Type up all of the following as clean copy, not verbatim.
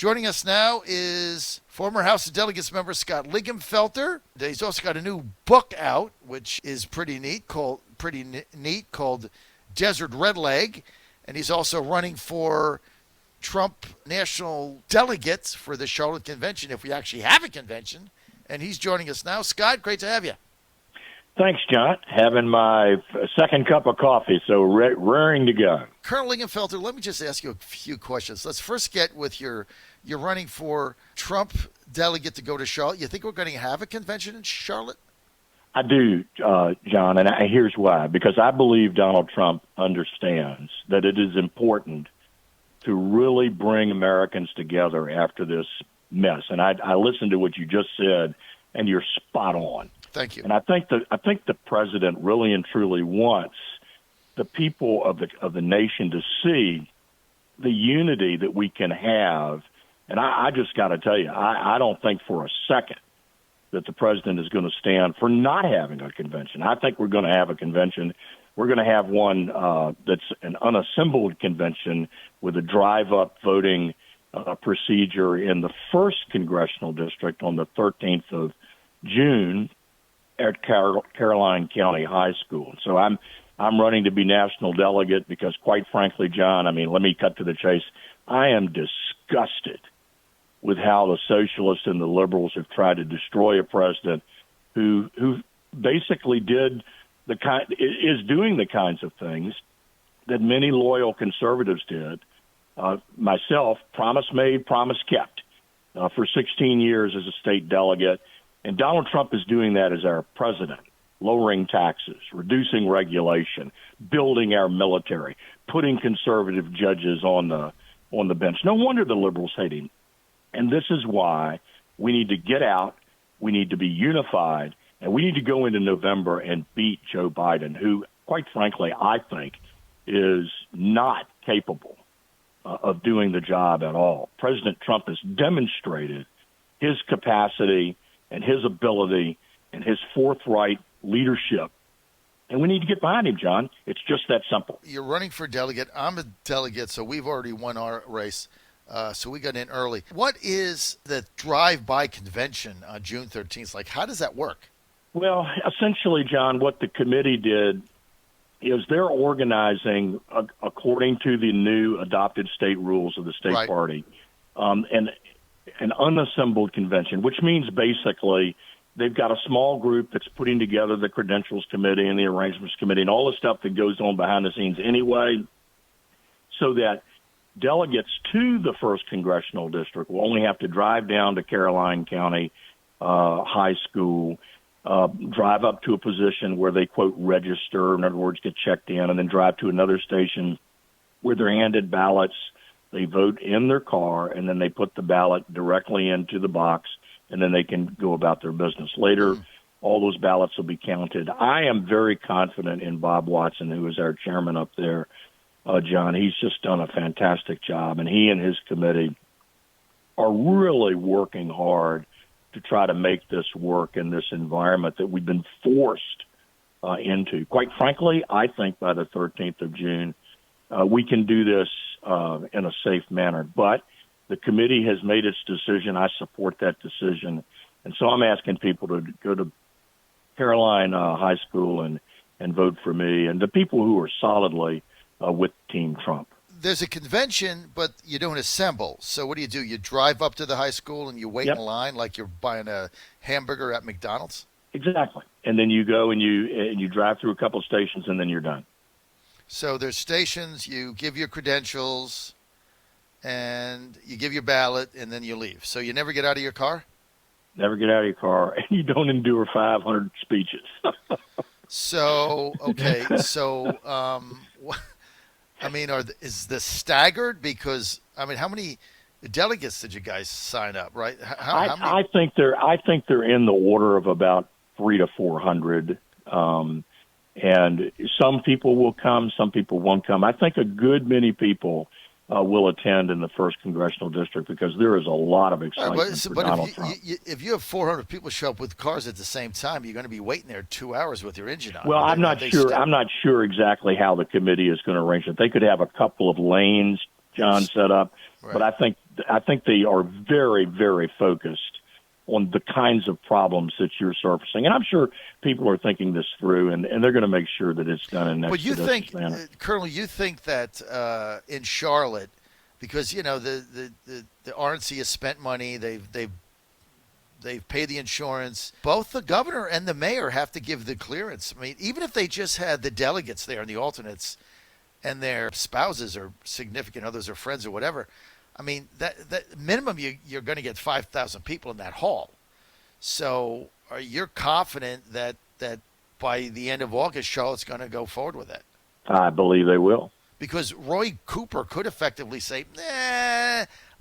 Joining us now is former House of Delegates member Scott Lingamfelter. He's also got a new book out, which is pretty neat, called Desert Redleg. And he's also running for Trump national delegates for the Charlotte Convention, if we actually have a convention. And he's joining us now. Scott, great to have you. Thanks, John. Having my second cup of coffee, so raring to go. Colonel Lingamfelter, let me just ask you a few questions. Let's first get with you're running for Trump delegate to go to Charlotte. You think we're going to have a convention in Charlotte? I do, John, and here's why. Because I believe Donald Trump understands that it is important to really bring Americans together after this mess. And I listened to what you just said, and you're spot on. Thank you. And I think the president really and truly wants the people of the nation to see the unity that we can have. And I just got to tell you, I don't think for a second that the president is going to stand for not having a convention. I think we're going to have a convention. We're going to have one that's an unassembled convention with a drive-up voting procedure in the 1st Congressional District on the 13th of June at Caroline County High School. So I'm running to be national delegate because, quite frankly, John, I mean, let me cut to the chase. I am disgusted with how the socialists and the liberals have tried to destroy a president who basically is doing the kinds of things that many loyal conservatives did. Myself, promise made, promise kept for 16 years as a state delegate. And Donald Trump is doing that as our president, lowering taxes, reducing regulation, building our military, putting conservative judges on the bench. No wonder the liberals hate him. And this is why we need to get out, we need to be unified, and we need to go into November and beat Joe Biden, who, quite frankly, I think is not capable of doing the job at all. President Trump has demonstrated his capacity and his ability and his forthright leadership. And we need to get behind him, John. It's just that simple. You're running for delegate. I'm a delegate, so we've already won our race. So we got in early. What is the drive-by convention on June 13th like? How does that work? Well, essentially, John, what the committee did is they're organizing, according to the new adopted state rules of the state party, an unassembled convention, which means basically they've got a small group that's putting together the credentials committee and the arrangements committee and all the stuff that goes on behind the scenes anyway, so that delegates to the 1st Congressional District will only have to drive down to Caroline County High School, drive up to a position where they, quote, register, in other words, get checked in, and then drive to another station where they're handed ballots. They vote in their car, and then they put the ballot directly into the box, and then they can go about their business. Later, all those ballots will be counted. I am very confident in Bob Watson, who is our chairman up there, John. He's just done a fantastic job, and he and his committee are really working hard to try to make this work in this environment that we've been forced into. Quite frankly, I think by the 13th of June, we can do this in a safe manner. But the committee has made its decision. I support that decision. And so I'm asking people to go to Caroline High School and vote for me and the people who are solidly with Team Trump. There's a convention, but you don't assemble. So what do? You drive up to the high school and you wait in line like you're buying a hamburger at McDonald's? Exactly. And then you go and you drive through a couple of stations and then you're done. So there's stations, you give your credentials, and you give your ballot, and then you leave. So you never get out of your car? Never get out of your car, and you don't endure 500 speeches. So, okay. So, I mean, is this staggered? Because, I mean, how many delegates did you guys sign up, right? How many? I think they're in the order of about 300 to 400. And some people will come, some people won't come. I think a good many people will attend in the 1st Congressional District because there is a lot of excitement for Donald Trump. If you have 400 people show up with cars at the same time, you're going to be waiting there 2 hours with your engine on. Well, I'm not sure exactly how the committee is going to arrange it. They could have a couple of lanes, John, set up, but I think I think they are very, very focused on the kinds of problems that you're surfacing. And I'm sure people are thinking this through, and they're going to make sure that it's done in an But you expeditious think, manner. Colonel, you think that in Charlotte, because the RNC has spent money, they've paid the insurance. Both the governor and the mayor have to give the clearance. I mean, even if they just had the delegates there and the alternates, and their spouses or significant others or friends or whatever, I mean, that minimum you're going to get 5,000 people in that hall. So are you confident that by the end of August, Charlotte's going to go forward with it? I believe they will. Because Roy Cooper could effectively say,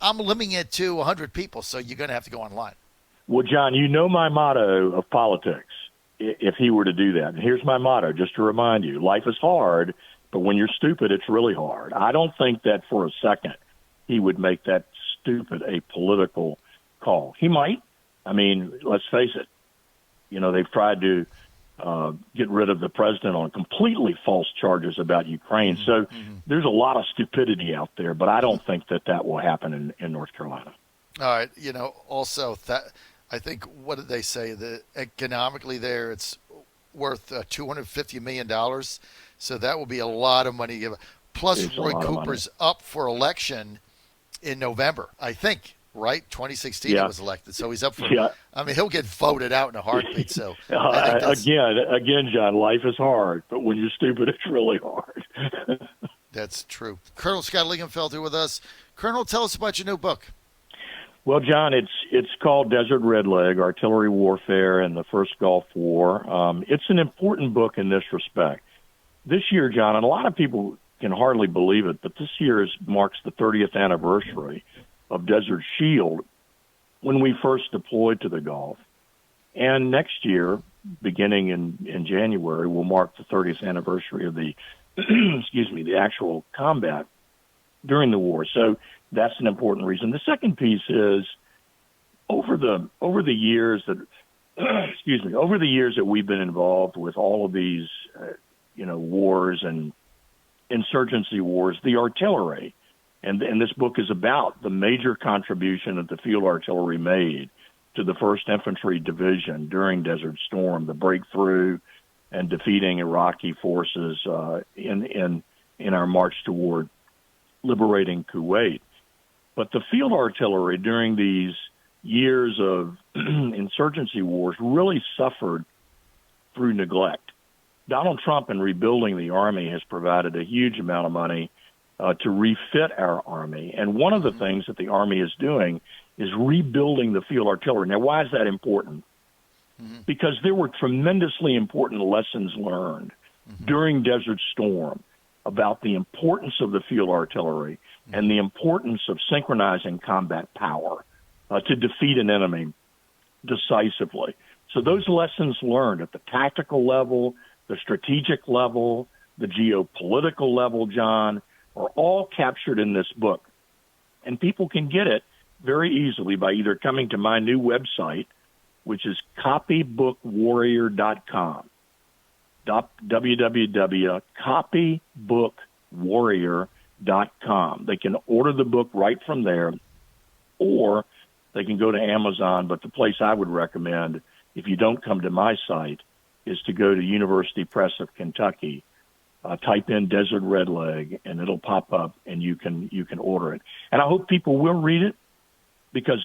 I'm limiting it to 100 people, so you're going to have to go online. Well, John, you know my motto of politics, if he were to do that. And here's my motto, just to remind you. Life is hard, but when you're stupid, it's really hard. I don't think that for a second he would make that stupid a political call. He might. I mean, let's face it. They've tried to get rid of the president on completely false charges about Ukraine. So there's a lot of stupidity out there, but I don't think that will happen in North Carolina. All right. Also, I think, what did they say? That economically there, it's worth $250 million. So that will be a lot of money to give. Plus, Roy Cooper's up for election in November, I think, right? 2016 he was elected. So he's up for I mean, he'll get voted out in a heartbeat. So again, John, life is hard, but when you're stupid, it's really hard. That's true. Colonel Scott Lingamfelter with us. Colonel, tell us about your new book. Well, John, it's called Desert Red Leg, Artillery Warfare and the First Gulf War. It's an important book in this respect. This year, John, and a lot of people can hardly believe it, but this year marks the 30th anniversary of Desert Shield when we first deployed to the Gulf. And next year, beginning in January, will mark the 30th anniversary of the the actual combat during the war. So that's an important reason. The second piece is over the years that over the years that we've been involved with all of these wars and insurgency wars, the artillery, and this book is about the major contribution that the field artillery made to the 1st Infantry Division during Desert Storm, the breakthrough and defeating Iraqi forces in our march toward liberating Kuwait. But the field artillery during these years of insurgency wars really suffered through neglect. Donald Trump, in rebuilding the Army, has provided a huge amount of money to refit our Army. And one of the things that the Army is doing is rebuilding the field artillery. Now, why is that important? Because there were tremendously important lessons learned during Desert Storm about the importance of the field artillery and the importance of synchronizing combat power to defeat an enemy decisively. So those lessons learned at the tactical level, the strategic level, the geopolitical level, John, are all captured in this book. And people can get it very easily by either coming to my new website, which is copybookwarrior.com, www.copybookwarrior.com. They can order the book right from there, or they can go to Amazon. But the place I would recommend, if you don't come to my site, is to go to University Press of Kentucky, type in Desert Red Leg, and it'll pop up, and you can order it. And I hope people will read it, because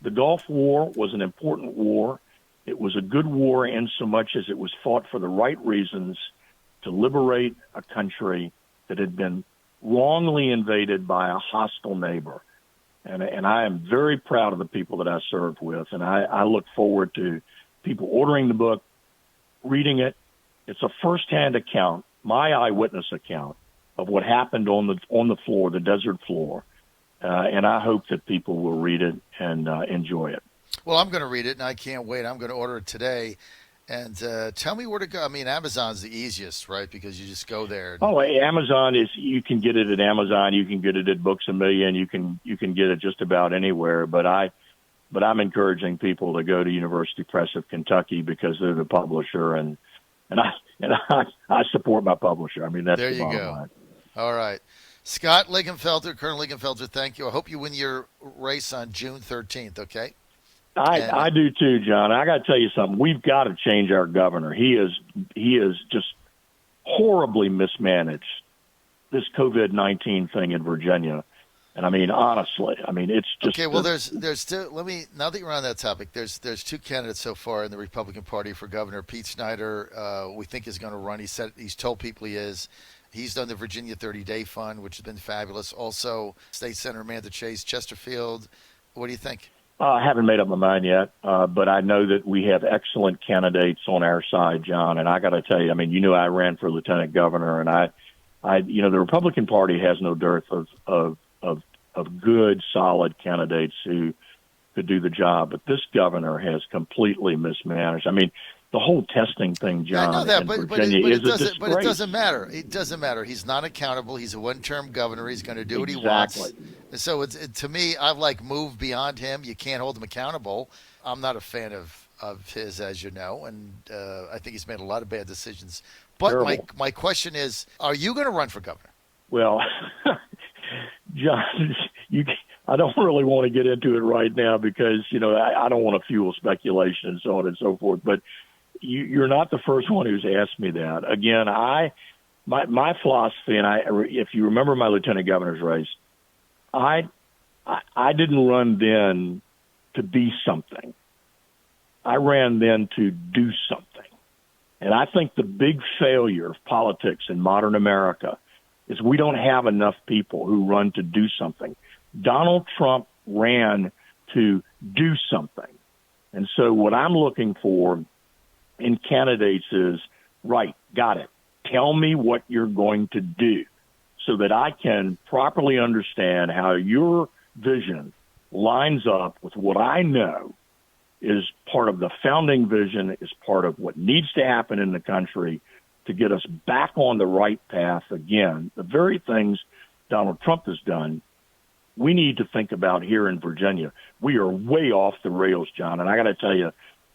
the Gulf War was an important war. It was a good war in so much as it was fought for the right reasons to liberate a country that had been wrongly invaded by a hostile neighbor. And I am very proud of the people that I served with, and I look forward to people ordering the book, reading it. It's a firsthand account, my eyewitness account, of what happened on the floor, the desert floor. And I hope that people will read it and enjoy it. Well, I'm going to read it, and I can't wait. I'm going to order it today. And tell me where to go. I mean, Amazon's the easiest, right? Because you just go there. Amazon you can get it at Amazon. You can get it at Books A Million. You can get it just about anywhere. But I'm encouraging people to go to University Press of Kentucky because they're the publisher, and I support my publisher. I mean, that's there the you bottom go. line. All right. Scott Lingamfelter, Colonel Lingamfelter, thank you. I hope you win your race on June 13th, okay? I do too, John. I got to tell you something. We've got to change our governor. He is just horribly mismanaged this COVID-19 thing in Virginia. And I mean, honestly, I mean, it's just okay. Well, there's still. Now that you're on that topic, there's two candidates so far in the Republican Party for governor. Pete Snyder, we think is going to run. He's told people he is. He's done the Virginia 30-day fund, which has been fabulous. Also, State Senator Amanda Chase Chesterfield. What do you think? I haven't made up my mind yet, but I know that we have excellent candidates on our side, John. And I got to tell you, I mean, I ran for lieutenant governor, and the Republican Party has no dearth of good, solid candidates who could do the job. But this governor has completely mismanaged. I mean, the whole testing thing, John, I know that, in but Virginia is a disgrace. But it doesn't matter. It doesn't matter. He's not accountable. He's a one-term governor. He's going to do what he wants. And so to me, I've moved beyond him. You can't hold him accountable. I'm not a fan of his, as you know, and I think he's made a lot of bad decisions. But my question is, are you going to run for governor? Well, John, I don't really want to get into it right now because, I don't want to fuel speculation and so on and so forth. But you're not the first one who's asked me that. Again, my philosophy, and if you remember my lieutenant governor's race, I didn't run then to be something. I ran then to do something. And I think the big failure of politics in modern America is we don't have enough people who run to do something. Donald Trump ran to do something. And so what I'm looking for in candidates is, right, got it. Tell me what you're going to do so that I can properly understand how your vision lines up with what I know is part of the founding vision, is part of what needs to happen in the country to get us back on the right path again. The very things Donald Trump has done, we need to think about here in Virginia. We are way off the rails, John, and I got to tell you,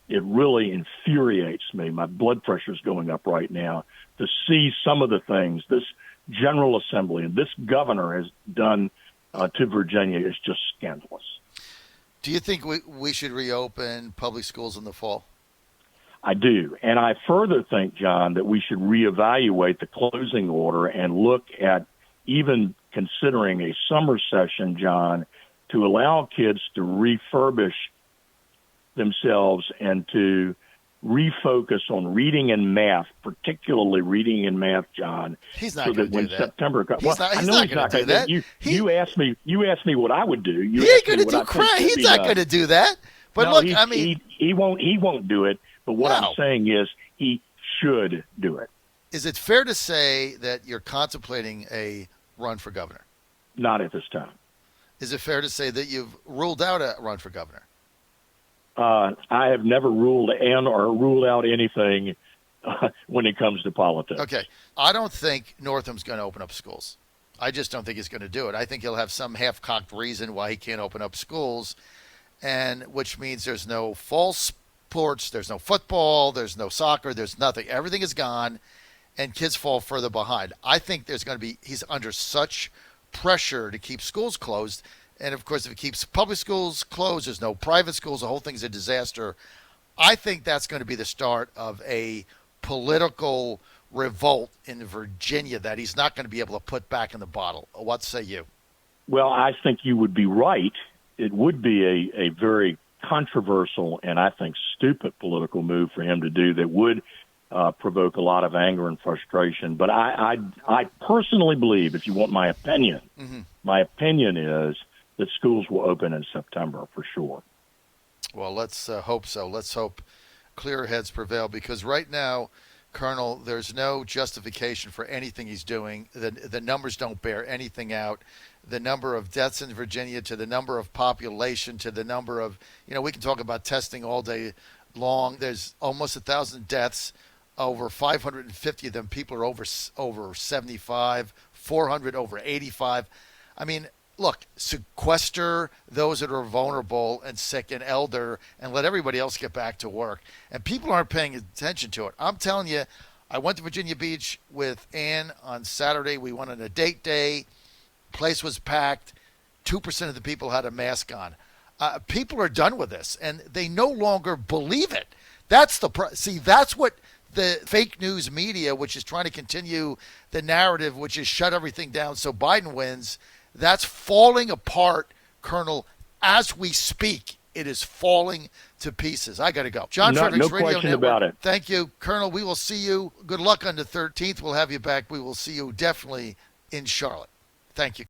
it really infuriates me. My blood pressure is going up right now to see some of the things this General Assembly and this governor has done to Virginia is just scandalous. Do you think we should reopen public schools in the fall? I do. And I further think, John, that we should reevaluate the closing order and look at even considering a summer session, John, to allow kids to refurbish themselves and to refocus on reading and math, particularly reading and math, John. He's not going to do that. September comes, he's not going to do that. You asked me what I would do. He ain't going to do crap. He's not going to do that. But no, look, he won't do it. But what I'm saying is he should do it. Is it fair to say that you're contemplating a run for governor? Not at this time. Is it fair to say that you've ruled out a run for governor? I have never ruled out anything when it comes to politics. Okay. I don't think Northam's going to open up schools. I just don't think he's going to do it. I think he'll have some half-cocked reason why he can't open up schools, and which means there's no fall sports, there's no football, there's no soccer, there's nothing. Everything is gone, and kids fall further behind. I think he's under such pressure to keep schools closed. And, of course, if it keeps public schools closed, there's no private schools, the whole thing's a disaster. I think that's going to be the start of a political revolt in Virginia that he's not going to be able to put back in the bottle. What say you? Well, I think you would be right. It would be a very controversial and I think stupid political move for him to do that would provoke a lot of anger and frustration. But I personally believe, if you want my opinion, my opinion is that schools will open in September for sure. Well, let's hope so. Let's hope clear heads prevail, because right now, Colonel, there's no justification for anything he's doing. The numbers don't bear anything out. The number of deaths in Virginia, to the number of population, to the number of, we can talk about testing all day long. There's almost 1,000 deaths. Over 550 of them people are over 75, 400 over 85. I mean, look, sequester those that are vulnerable and sick and elder and let everybody else get back to work. And people aren't paying attention to it. I'm telling you, I went to Virginia Beach with Ann on Saturday. We went on a date day. Place was packed. 2% of the people had a mask on. People are done with this, and they no longer believe it. That's that's what the fake news media, which is trying to continue the narrative, which is shut everything down so Biden wins, that's falling apart, Colonel, as we speak. It is falling to pieces. I got to go. John Fredericks Radio question Network. about it. Thank you, Colonel. We will see you. Good luck on the 13th. We'll have you back. We will see you definitely in Charlotte. Thank you.